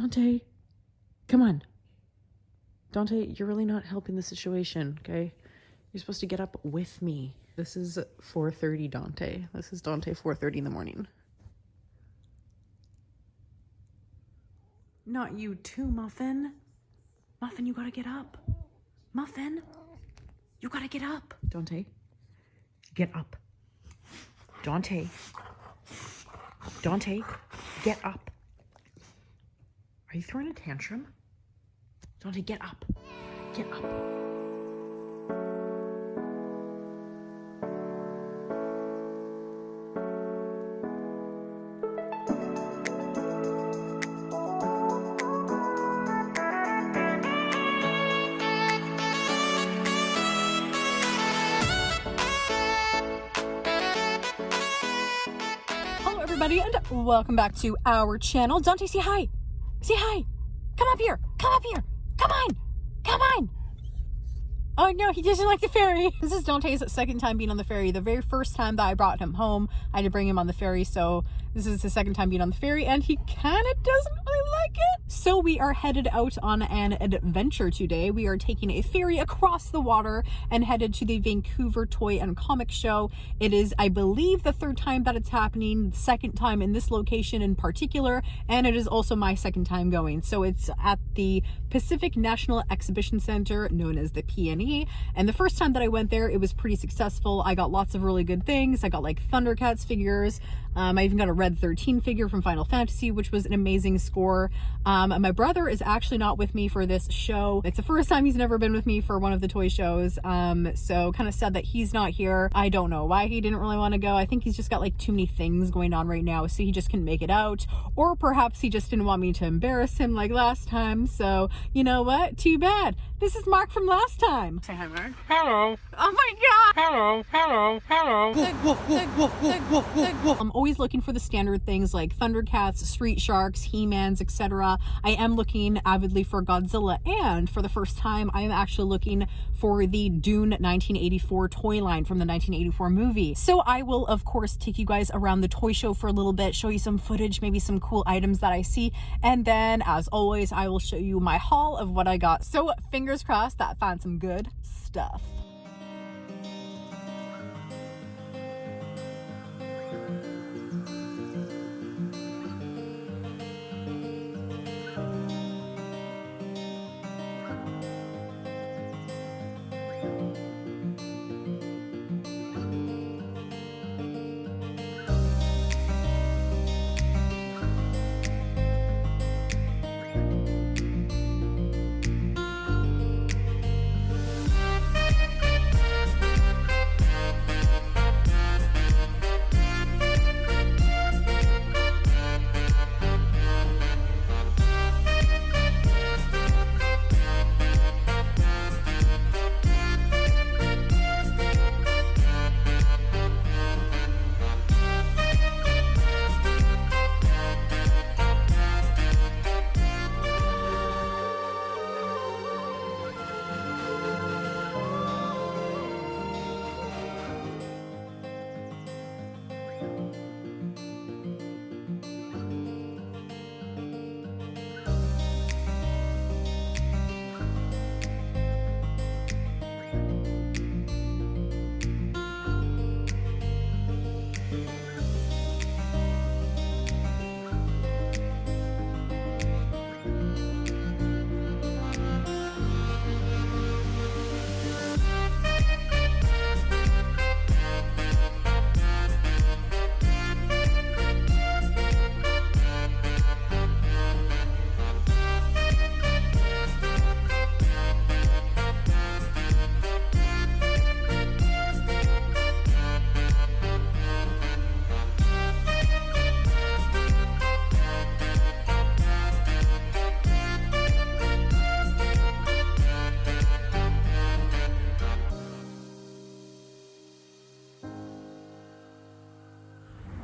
Dante, come on. Dante, you're really not helping the situation, okay? You're supposed to get up with me. This is 4:30, Dante. This is Dante 4:30 in the morning. Not you too, Muffin. Muffin, you gotta get up. Muffin, you gotta get up. Dante, get up. Dante. Dante, get up. Are you throwing a tantrum? Dante, get up. Get up. And welcome back to our channel. Dante, say hi. Say hi. Come up here. Come up here. Come on. Come on. Oh no, he doesn't like the ferry. This is Dante's second time being on the ferry. The very first time that I brought him home, I had to bring him on the ferry. So this is his second time being on the ferry and he kind of doesn't really like it. So we are headed out on an adventure today. We are taking a ferry across the water and headed to the Vancouver Toy and Comic Show. It is, I believe, the third time that it's happening, the second time in this location in particular, and it is also my second time going. So it's at the Pacific National Exhibition Center, known as the PNE. And the first time that I went there, it was pretty successful. I got lots of really good things. I got like Thundercats figures. I even got a Red 13 figure from Final Fantasy, which was an amazing score. My brother is actually not with me for this show. It's the first time he's never been with me for one of the toy shows. So kind of sad that he's not here. I don't know why he didn't really want to go. I think he's just got like too many things going on right now, so he just couldn't make it out. Or perhaps he just didn't want me to embarrass him like last time. So you know what? Too bad. This is Mark from last time. Say hi, Mark. Hello. Oh my god. Hello, hello, hello. Woof, woof, woof, woof, woof, woof, woof, woof. I'm always looking for the standard things like Thundercats, Street Sharks, He-Mans, etc. I am looking avidly for Godzilla, and for the first time I am actually looking for the DUNE 1984 toy line from the 1984 movie. So I will of course take you guys around the toy show for a little bit, show you some footage, maybe some cool items that I see, and then as always I will show you my haul of what I got. So fingers crossed that I find some good stuff.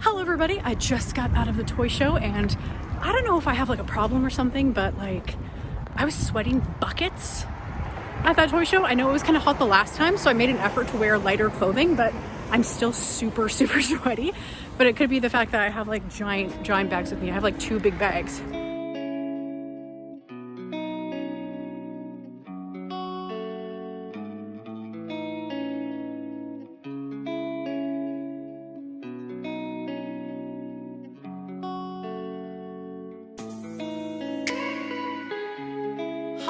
Hello everybody, I just got out of the toy show and I don't know if I have like a problem or something, but like I was sweating buckets at that toy show. I know it was kind of hot the last time, so I made an effort to wear lighter clothing, but I'm still super sweaty. But it could be the fact that I have like giant bags with me. I have like 2 big bags.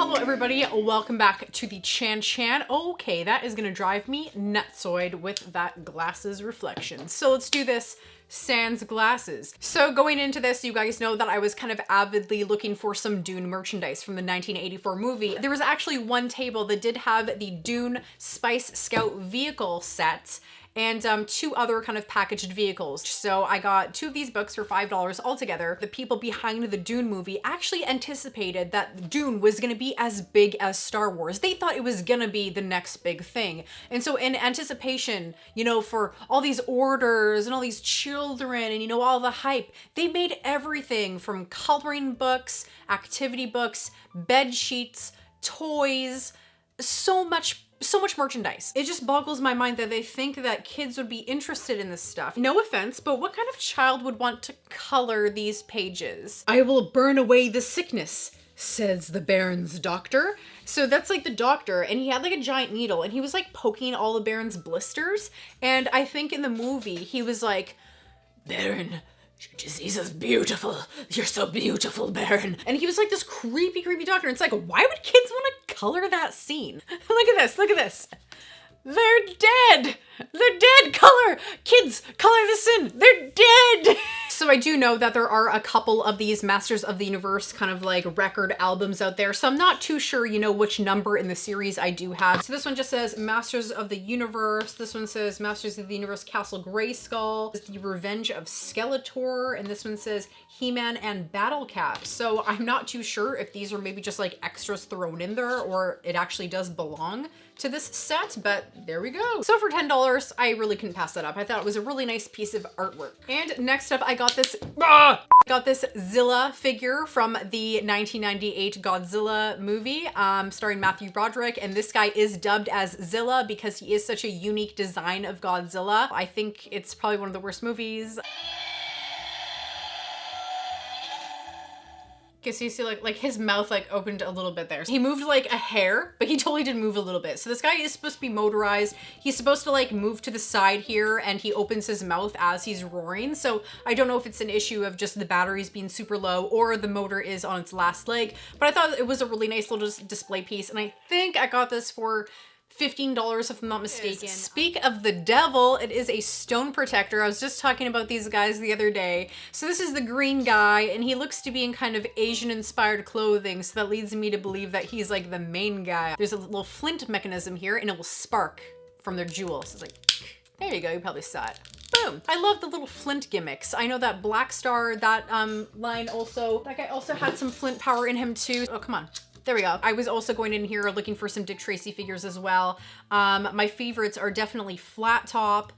Hello everybody, welcome back to the Chan. Okay, that is gonna drive me nutsoid with that glasses reflection. So let's do this sans glasses. So going into this, you guys know that I was kind of avidly looking for some Dune merchandise from the 1984 movie. There was actually one table that did have the Dune Spice Scout vehicle set and two other kind of packaged vehicles. So I got two of these books for $5 altogether. The people behind the Dune movie actually anticipated that Dune was gonna be as big as Star Wars. They thought it was gonna be the next big thing. And so in anticipation, you know, for all these orders and all these children and, you know, all the hype, they made everything from coloring books, activity books, bed sheets, toys, so much merchandise. It just boggles my mind that they think that kids would be interested in this stuff. No offense, but what kind of child would want to color these pages? I will burn away the sickness, says the Baron's doctor. So that's like the doctor, and he had like a giant needle, and he was like poking all the Baron's blisters. And I think in the movie, he was like, Baron, your disease is beautiful. You're so beautiful, Baron. And he was like this creepy doctor. And it's like, why would kids want to color that scene? Look at this, look at this. They're dead. They're dead. Color. Kids, color this in. They're dead. So I do know that there are a couple of these Masters of the Universe kind of like record albums out there. So I'm not too sure, you know, which number in the series I do have. So this one just says Masters of the Universe. This one says Masters of the Universe Castle Grayskull. The Revenge of Skeletor. And this one says He-Man and Battle Cap. So I'm not too sure if these are maybe just like extras thrown in there or it actually does belong to this set, but there we go. So for $10, I really couldn't pass that up. I thought it was a really nice piece of artwork. And next up, I got this Zilla figure from the 1998 Godzilla movie, starring Matthew Broderick. And this guy is dubbed as Zilla because he is such a unique design of Godzilla. I think it's probably one of the worst movies. So you see like his mouth like opened a little bit there. He moved like a hair, but he totally did move a little bit. So this guy is supposed to be motorized. He's supposed to like move to the side here and he opens his mouth as he's roaring. So I don't know if it's an issue of just the batteries being super low or the motor is on its last leg, but I thought it was a really nice little display piece. And I think I got this for $15 if I'm not mistaken. Speak of the devil, it is a stone protector. I was just talking about these guys the other day. So this is the green guy and he looks to be in kind of Asian inspired clothing. So that leads me to believe that he's like the main guy. There's a little flint mechanism here and it will spark from their jewels. It's like, there you go, you probably saw it. Boom. I love the little flint gimmicks. I know that Black Star, that line also, that guy also had some flint power in him too. Oh, come on. There we go. I was also going in here looking for some Dick Tracy figures as well. My favorites are definitely Flat Top,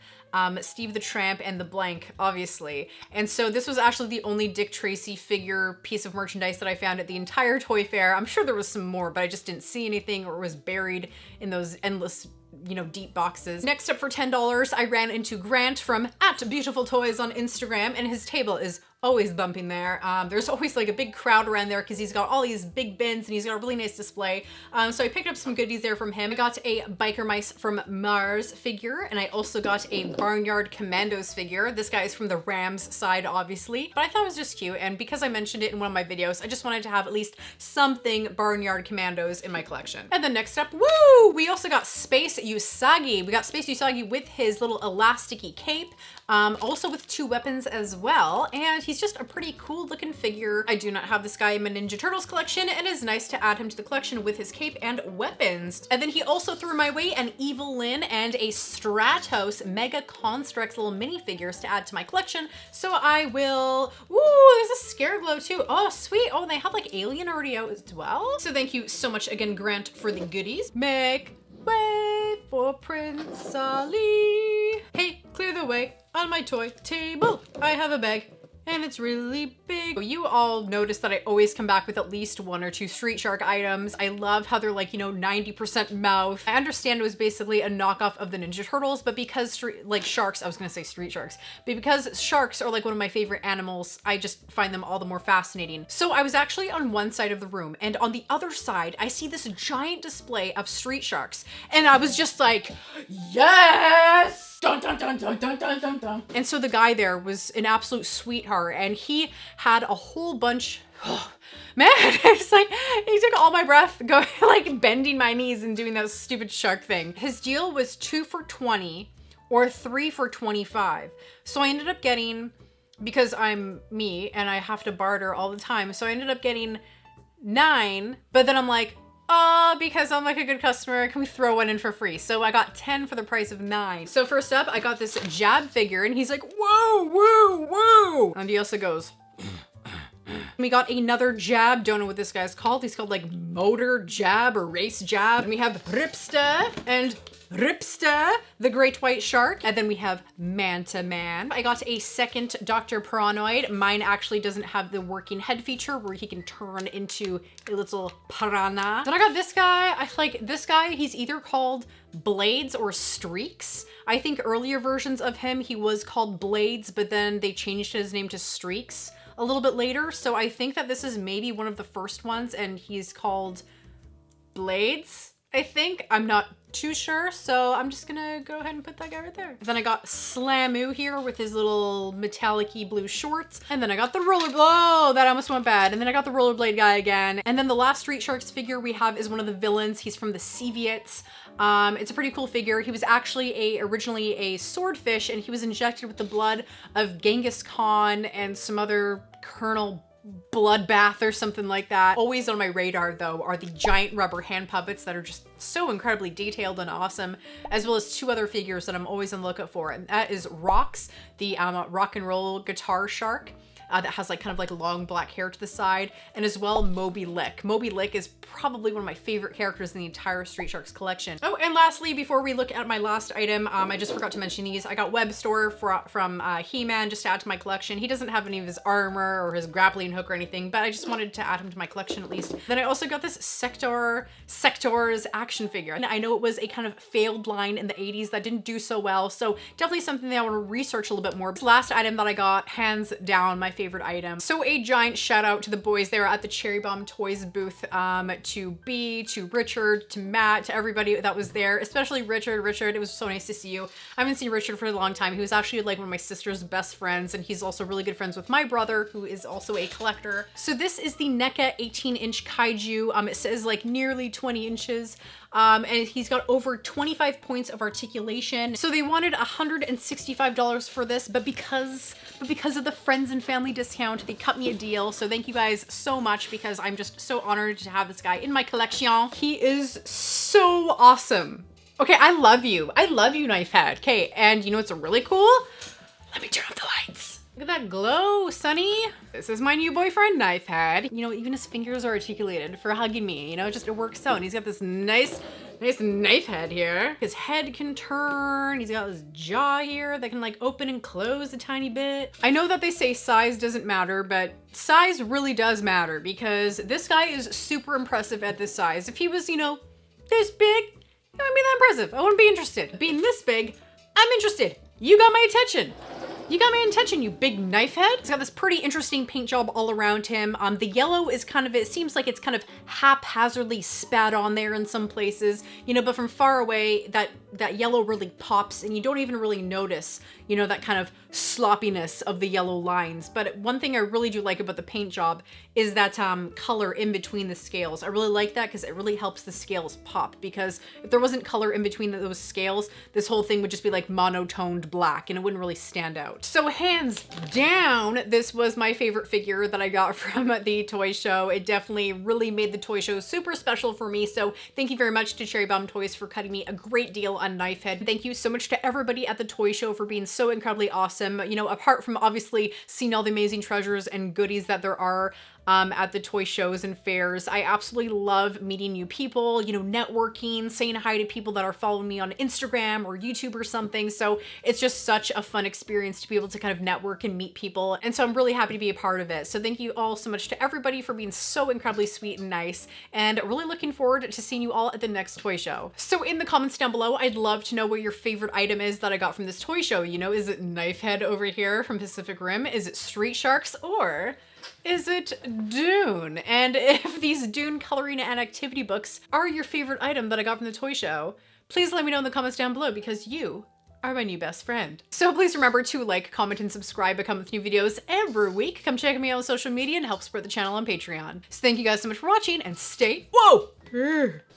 Steve the Tramp, and the Blank, obviously. And so this was actually the only Dick Tracy figure piece of merchandise that I found at the entire toy fair. I'm sure there was some more, but I just didn't see anything or it was buried in those endless, you know, deep boxes. Next up for $10, I ran into Grant from @BeautifulToys on Instagram, and his table is always bumping there. There's always like a big crowd around there because he's got all these big bins and he's got a really nice display. So I picked up some goodies there from him. I got a Biker Mice from Mars figure, and I also got a Barnyard Commandos figure. This guy is from the Rams side, obviously, but I thought it was just cute. And because I mentioned it in one of my videos, I just wanted to have at least something Barnyard Commandos in my collection. And then next up, woo! We also got Space Usagi. We got Space Usagi with his little elasticy cape, also with two weapons as well. And he's just a pretty cool looking figure. I do not have this guy in my Ninja Turtles collection, and it's nice to add him to the collection with his cape and weapons. And then he also threw my way an Evil Lyn and a Stratos Mega Construx little minifigures to add to my collection. So I will, ooh, there's a Scareglow too. Oh, sweet. Oh, and they have like Alien already out as well. So thank you so much again, Grant, for the goodies. Make way for Prince Ali. Hey, clear the way on my toy table. I have a bag. And it's really big. You all notice that I always come back with at least one or two Street Shark items. I love how they're like, you know, 90% mouth. I understand it was basically a knockoff of the Ninja Turtles, but because sharks, I was gonna say Street Sharks, but because sharks are like one of my favorite animals, I just find them all the more fascinating. So I was actually on one side of the room, and on the other side, I see this giant display of Street Sharks. And I was just like, yes! Dun, dun, dun, dun, dun, dun, dun, dun. And so the guy there was an absolute sweetheart, and he had a whole bunch. Oh, man, it's like he took all my breath, going like bending my knees and doing that stupid shark thing. His deal was 2 for $20 or 3 for $25. So I ended up getting, because I'm me and I have to barter all the time, so I ended up getting 9. But then I'm like, because I'm like a good customer, can we throw one in for free? So I got 10 for the price of 9. So first up, I got this jab figure, and he's like, whoa, woo, woo. And he also goes. We got another jab. Don't know what this guy's called. He's called like motor jab or race jab. And we have Ripsta and Ripsta, the great white shark. And then we have Manta Man. I got a second Dr. Paranoid. Mine actually doesn't have the working head feature where he can turn into a little piranha. Then I got this guy. I like this guy. He's either called Blades or Streaks. I think earlier versions of him, he was called Blades, but then they changed his name to Streaks a little bit later. So I think that this is maybe one of the first ones, and he's called Blades, I think. I'm not too sure, so I'm just gonna go ahead and put that guy right there. Then I got Slamu here with his little metallic-y blue shorts. And then I got the oh, that almost went bad. And then I got the rollerblade guy again. And then the last Street Sharks figure we have is one of the villains. He's from the Soviets. It's a pretty cool figure. He was actually originally a swordfish, and he was injected with the blood of Genghis Khan and some other Colonel bloodbath or something like that. Always on my radar though are the giant rubber hand puppets that are just so incredibly detailed and awesome, as well as 2 other figures that I'm always on the lookout for. And that is Rox, the rock and roll guitar shark. That has like kind of like long black hair to the side, and as well Moby Lick. Moby Lick is probably one of my favorite characters in the entire Street Sharks collection. Oh, and lastly, before we look at my last item, I just forgot to mention these. I got Web Store from He-Man just to add to my collection. He doesn't have any of his armor or his grappling hook or anything, but I just wanted to add him to my collection at least. Then I also got this Sector's action figure. And I know it was a kind of failed line in the 80s that didn't do so well, so definitely something that I want to research a little bit more. This last item that I got, hands down my favorite item. So a giant shout out to the boys there at the Cherry Bomb Toys booth, to B, to Richard, to Matt, to everybody that was there, especially Richard. Richard, it was so nice to see you. I haven't seen Richard for a long time. He was actually like one of my sister's best friends, and he's also really good friends with my brother, who is also a collector. So this is the NECA 18-inch kaiju. It says like nearly 20 inches. And he's got over 25 points of articulation. So they wanted $165 for this, but because of the friends and family discount, they cut me a deal. So thank you guys so much, because I'm just so honored to have this guy in my collection. He is so awesome. Okay, I love you. I love you, Knife Head. Okay, and you know what's really cool? Let me turn off the lights. Look at that glow, Sonny. This is my new boyfriend, Knife Head. You know, even his fingers are articulated for hugging me. You know, it works out. And he's got this nice knife head here. His head can turn. He's got his jaw here that can like open and close a tiny bit. I know that they say size doesn't matter, but size really does matter, because this guy is super impressive at this size. If he was, you know, this big, it wouldn't be that impressive. I wouldn't be interested. Being this big, I'm interested. You got my attention. You got my attention, you big knife head. He's got this pretty interesting paint job all around him. The yellow is kind of, it seems like it's kind of haphazardly spat on there in some places, you know, but from far away, that yellow really pops, and you don't even really notice, you know, that kind of sloppiness of the yellow lines. But one thing I really do like about the paint job is that color in between the scales. I really like that, because it really helps the scales pop, because if there wasn't color in between those scales, this whole thing would just be like monotoned black, and it wouldn't really stand out. So hands down, this was my favorite figure that I got from the toy show. It definitely really made the toy show super special for me. So thank you very much to Cherry Bomb Toys for cutting me a great deal on Knife Head. Thank you so much to everybody at the toy show for being so incredibly awesome. You know, apart from obviously seeing all the amazing treasures and goodies that there are at the toy shows and fairs, I absolutely love meeting new people, you know, networking, saying hi to people that are following me on Instagram or YouTube or something. So it's just such a fun experience to be able to kind of network and meet people. And so I'm really happy to be a part of it. So thank you all so much to everybody for being so incredibly sweet and nice, and really looking forward to seeing you all at the next toy show. So in the comments down below, I'd love to know what your favorite item is that I got from this toy show. You know, is it Knife Head over here from Pacific Rim? Is it Street Sharks? Or is it DUNE? And if these DUNE coloring and activity books are your favorite item that I got from the toy show, please let me know in the comments down below, because you are my new best friend. So please remember to like, comment, and subscribe. I come with new videos every week. Come check me out on social media and help support the channel on Patreon. So thank you guys so much for watching, and stay, whoa,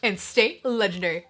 and stay legendary.